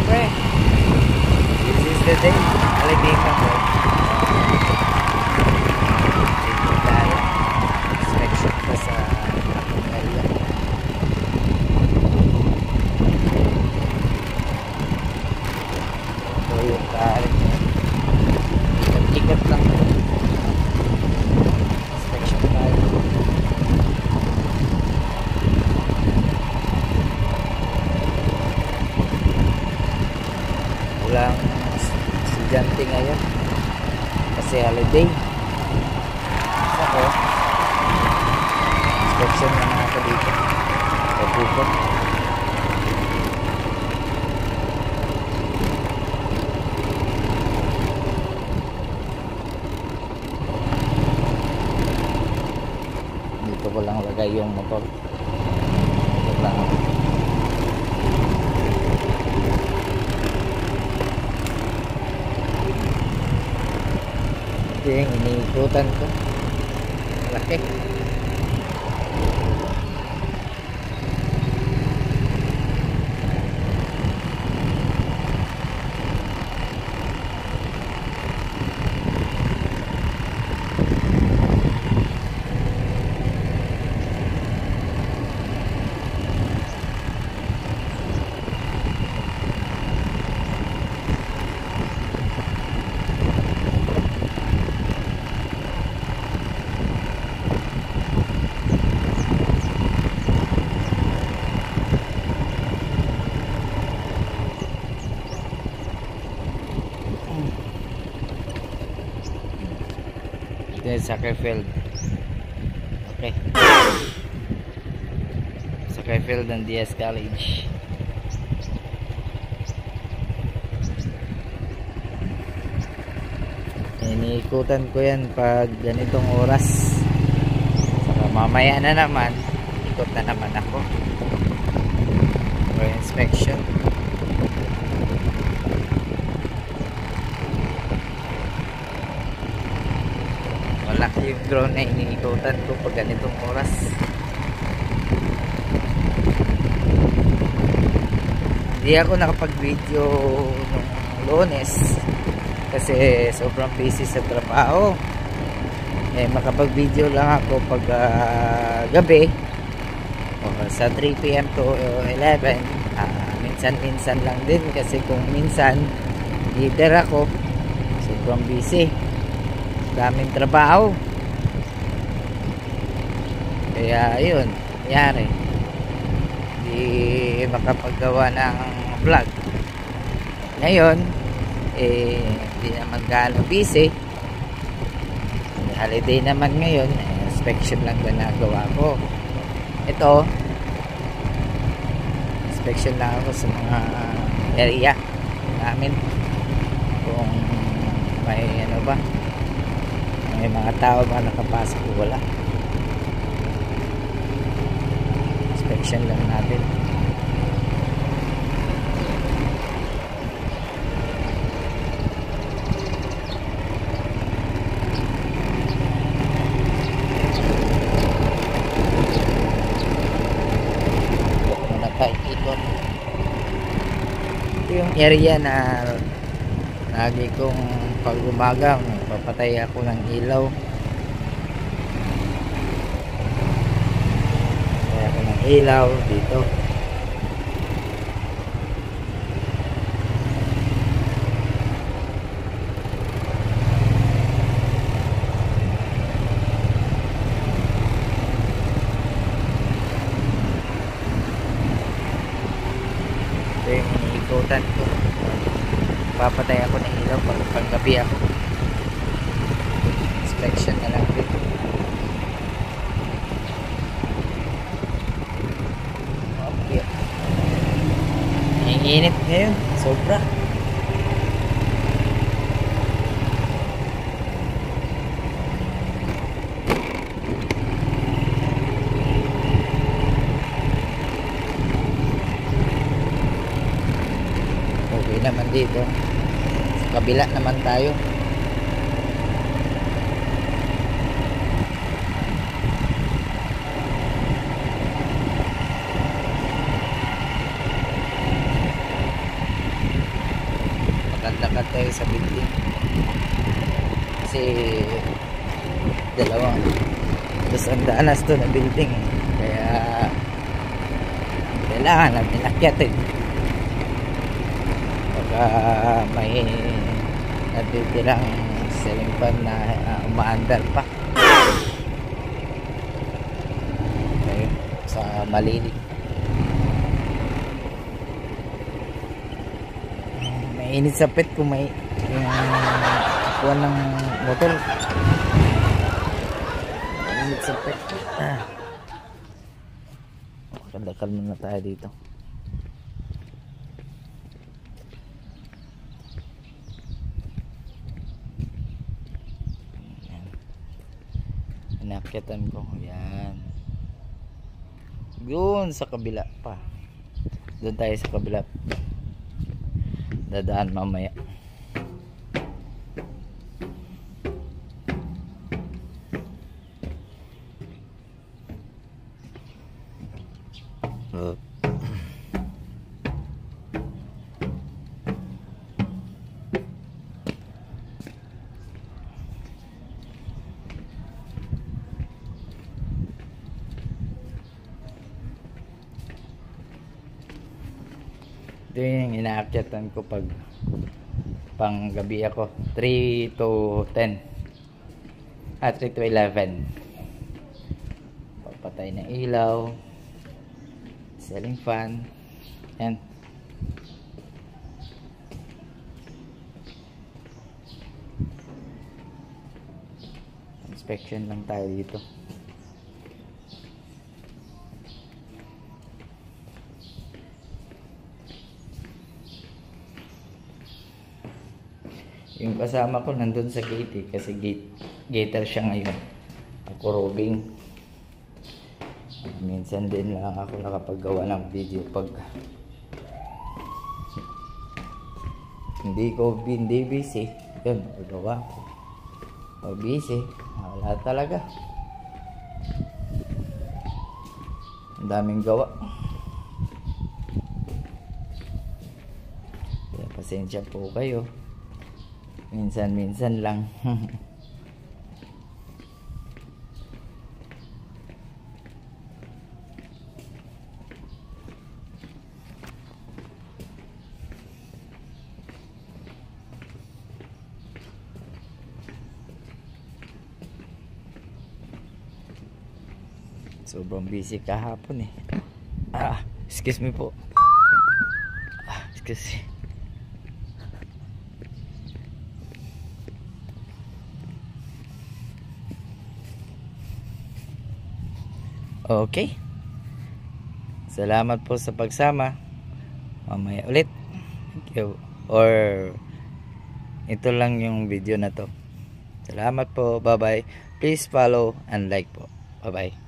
syempre, this is the day. Holiday pa po. Inspection pa sa akong area. So yung kaarin niya. Ikat-ikat lang. Inspection tayo. Walang estudyante ngayon kasi holiday. Ako inspection na mga ako dito pagpupot. Dito ko lang lagay yung motor. Dito lang. Yung iniikutan ko malaki. Soccerfield. Okay. Soccerfield ng DS College. Iniikutan ko yan pag ganitong oras. Saka mamaya na naman ikot na naman ako for inspection. Malaki yung drone na iniikutan ko pag ganitong oras. Hindi ako nakapag-video nung Lunes kasi sobrang busy sa trabaho. Makapag-video lang ako pag gabi o sa 3 PM to 11. Minsan-minsan lang din kasi kung minsan leader ako, sobrang busy, daming trabaho, kaya ayun, nangyari hindi makapaggawa ng vlog ngayon. Hindi naman gaano busy, holiday naman ngayon. Inspection lang ginagawa ko. Ito, inspection lang ako sa mga area namin kung may ano ba, may mga tao ba nakapasok o wala. Inspection lang natin. Ikot. Ito yung area na lagi kong pag umaga papatay ako ng ilaw. Patay ako ng ilaw dito. Ito yung iniikutan ko. Papatay ako ng ilaw pag gabi ako. Inspection na lang din. Okay. Ang init ngayon, sobra. Okay naman dito. Sa kabila naman tayo. lakad tayo sa building kasi dalawang ang daanas to na building, kaya kailangan natin akyatin baka may natitirang ceiling fan na umaandar pa ayun, sa malinig. Mainit sa pet kung may kuha ng motor. Mainit sa pet. Kalakal muna tayo dito. Inakyatan ko. Yan. Yun sa kabila pa. Doon tayo sa kabila. Dadaan mamaya. Ito yung inaakyatan ko pag pang gabi ako, 3 to 10 3 to 11. Papatay ng ilaw, ceiling fan, yan. Inspection lang tayo dito. Yung kasama ko nandun sa gate kasi gater siya ngayon. Ako roving. Minsan din lang ako nakapaggawa ng video pag hindi busy. Yun, magawa ko. Pag busy, wala talaga. Ang daming gawa. Kaya pasensya po kayo. Minsan lang. Sobrang busy kahapon eh. Excuse me po. Excuse me. Okay. Salamat po sa pagsama. Mamaya ulit. Thank you. Or ito lang yung video na to. Salamat po. Bye bye. Please follow and like po. Bye bye.